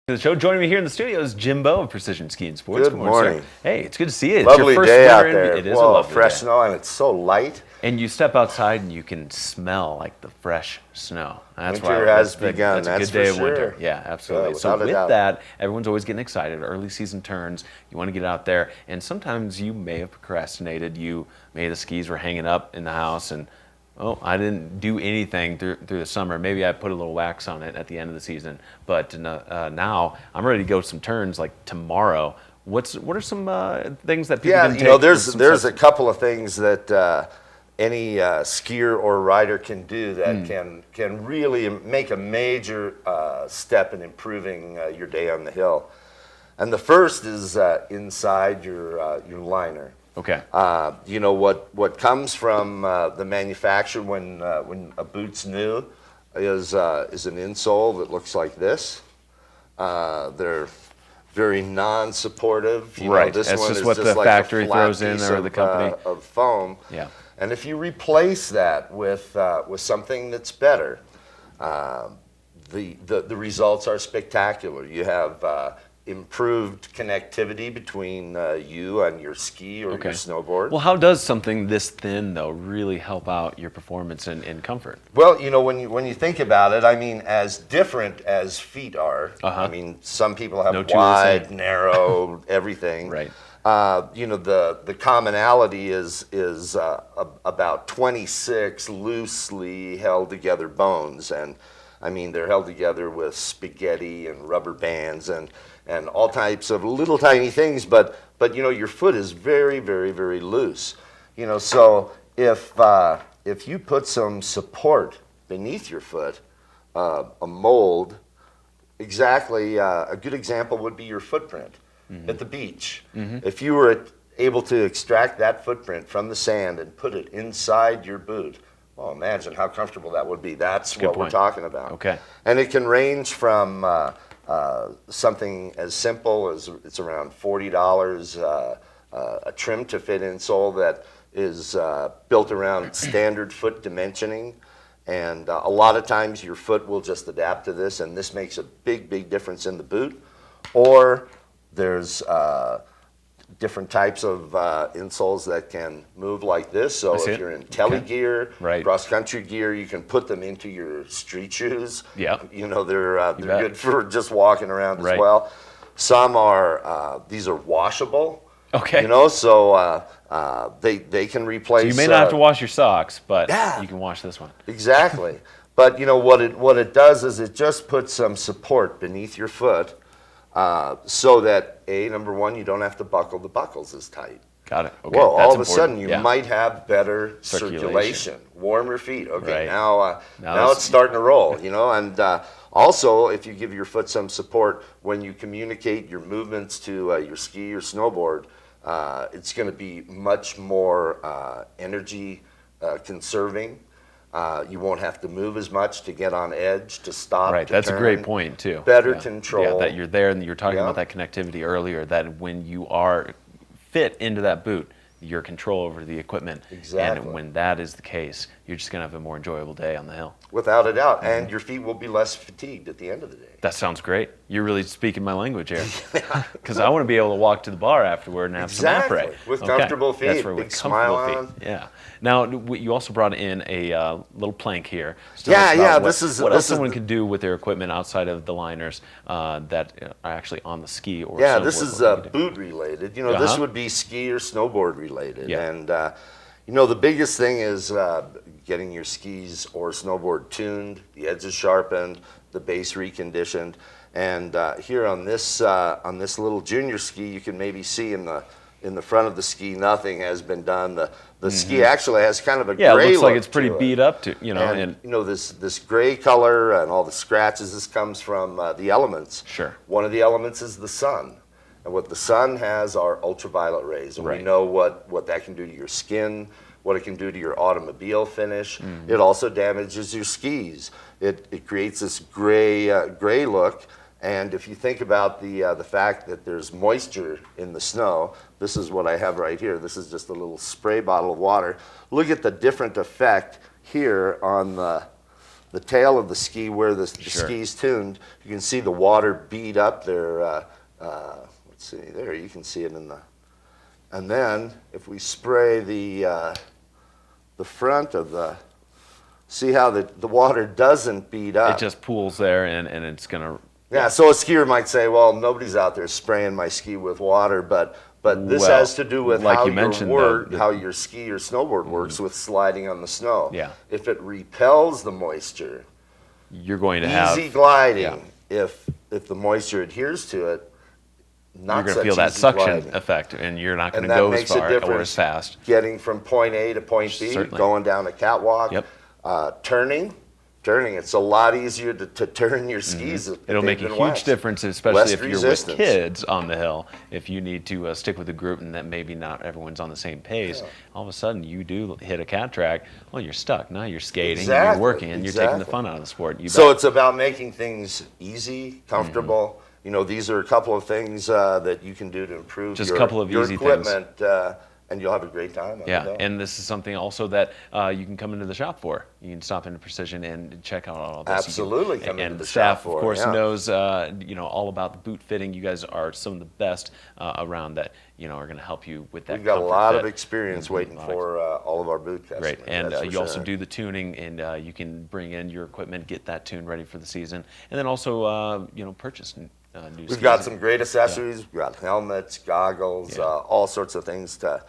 The show. Joining me here in the studio is Jimbo of Precision Ski and Sports. Good morning. Sir. Hey, it's good to see you. It's Lovely your first day out winter there. It is Whoa, a lovely fresh day. snow, and it's so light. And you step outside and you can smell like the fresh snow. That's Winter why has begun, That's a that's good day for of winter. sure. Yeah, absolutely. Yeah, So without a with doubt. that, everyone's always getting excited. Early season turns. You want to get out there, and sometimes you may have procrastinated. Maybe the skis were hanging up in the house, and I didn't do anything through the summer. Maybe I put a little wax on it at the end of the season. But now I'm ready to go some turns like tomorrow. What are some things that people can take? There's a couple of things that any skier or rider can do that can really make a major step in improving your day on the hill. And the first is inside your liner. Okay. What comes from the manufacturer when a boot's new is an insole that looks like this. They're very non-supportive. Right. This That's one just is what just the like factory a flat throws in piece there, or the company. of foam. Yeah. And if you replace that with something that's better, the results are spectacular. You have improved connectivity between you and your ski or your snowboard. Well, how does something this thin, though, really help out your performance and comfort? Well, when you think about it, I mean, as different as feet are, I mean, some people have wide, narrow, everything. Right. The commonality is about 26 loosely held together bones, and I mean they're held together with spaghetti and rubber bands and all types of little tiny things, but your foot is very, very, very loose. So if you put some support beneath your foot, a mold, a good example would be your footprint at the beach. If you were able to extract that footprint from the sand and put it inside your boot, well, imagine how comfortable that would be. That's what we're talking about. Okay. And it can range from something as simple as it's around $40, a trim to fit insole that is built around standard foot dimensioning. And a lot of times your foot will just adapt to this, and this makes a big, big difference in the boot. Or there's different types of insoles that can move like this. So if you're in tele gear, cross-country gear, you can put them into your street shoes. Yeah. They're good for just walking around as well. Some are, these are washable. Okay. So they can replace. So you may not have to wash your socks, but you can wash this one. Exactly. But what it does is it just puts some support beneath your foot. So that number one, you don't have to buckle the buckles as tight. Got it. Okay. Well, all of That's a sudden you important. might have better circulation, warmer feet. Okay, Right. now it's starting to roll. And also if you give your foot some support when you communicate your movements to your ski or snowboard, it's going to be much more energy conserving. You won't have to move as much to get on edge, to stop, Right, to that's turn. a great point, too. Better control. Yeah, that you're there, and you're talking about that connectivity earlier, that when you are fit into that boot, your control over the equipment. Exactly. And when that is the case, you're just going to have a more enjoyable day on the hill. Without a doubt. And your feet will be less fatigued at the end of the day. That sounds great. You're really speaking my language here. Because I want to be able to walk to the bar afterward and have some apres. With comfortable feet. That's right, big with smile comfortable feet. Yeah. Now, you also brought in a little plank here. What else someone can do with their equipment outside of the liners that are actually on the ski or snowboard? This is boot related. This would be ski or snowboard related. Yeah. And the biggest thing is getting your skis or snowboard tuned, the edges sharpened, the base reconditioned. And here on this little junior ski, you can maybe see in the front of the ski, nothing has been done. The ski actually has kind of a gray look. Yeah, it looks like it's pretty beat up to, this gray color and all the scratches, this comes from the elements. Sure. One of the elements is the sun. And what the sun has are ultraviolet rays. And we know what that can do to your skin, what it can do to your automobile finish. It also damages your skis. It creates this gray look. And if you think about the fact that there's moisture in the snow, this is what I have right here. This is just a little spray bottle of water. Look at the different effect here on the tail of the ski where the Sure. ski's tuned, you can see the water bead up there. Let's see, there you can see it in the. And then if we spray the front of the, see how the water doesn't bead up. It just pools there, and it's gonna. Yeah, so a skier might say, well, nobody's out there spraying my ski with water, but this Well, has to do with like how you your mentioned, work, the- how your ski or snowboard works with sliding on the snow. Yeah. If it repels the moisture, You're going to have. easy gliding. Yeah. If the moisture adheres to it, not You're going to such feel that easy suction gliding. effect, and you're not going And to that go as makes a far or as difference. fast. Getting from point A to point B, Certainly. going down a catwalk, Yep. turning, it's a lot easier to turn your skis. if It'll they've make a been huge waxed. difference, especially Less if you're resistance. with kids on the hill. If you need to stick with a group and that maybe not everyone's on the same pace, all of a sudden you do hit a cat track. Well, you're stuck. Now you're skating, and Exactly, you're working, and you're taking the exactly. fun out of the sport. You So bet. it's about making things easy, comfortable. You know, these are a couple of things that you can do to improve Just a your, couple of your easy things. equipment, and you'll have a great time on the Yeah, hill. and this is something also that you can come into the shop for. You can stop into Precision and check out all this. Absolutely, You come can, into and the staff, shop for of it, course, yeah. knows all about the boot fitting. You guys are some of the best around that. Are going to help you with that. We've got a comfort lot of fit. experience waiting A lot of- for all of our boot customers. Great, and that's for you also sure. do the tuning, and you can bring in your equipment, get that tuned ready for the season, and then also purchase new We've skis. got some great accessories. We've got helmets, goggles, Yeah. all sorts of things to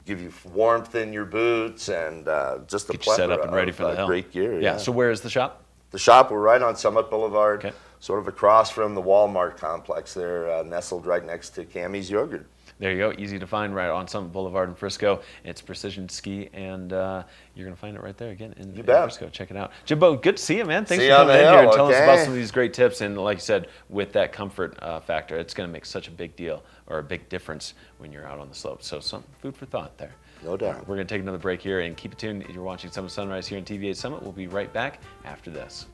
give you warmth in your boots and just a Get you set up plethora and ready of, for the hill. great gear. Yeah. So where is the shop? The shop, we're right on Summit Boulevard, Okay. sort of across from the Walmart complex there, nestled right next to Cammy's Yogurt. There you go. Easy to find right on Summit Boulevard in Frisco. It's Precision Ski, and you're going to find it right there again in bet. Frisco. Check it out. Jimbo, good to see you, man. Thanks See for you on coming the in here and hill, telling us about okay? some of these great tips. And like you said, with that comfort factor, it's going to make such a big deal or a big difference when you're out on the slope. So some food for thought there. No doubt. We're going to take another break here and keep it tuned. You're watching Summit Sunrise here on TV8 Summit. We'll be right back after this.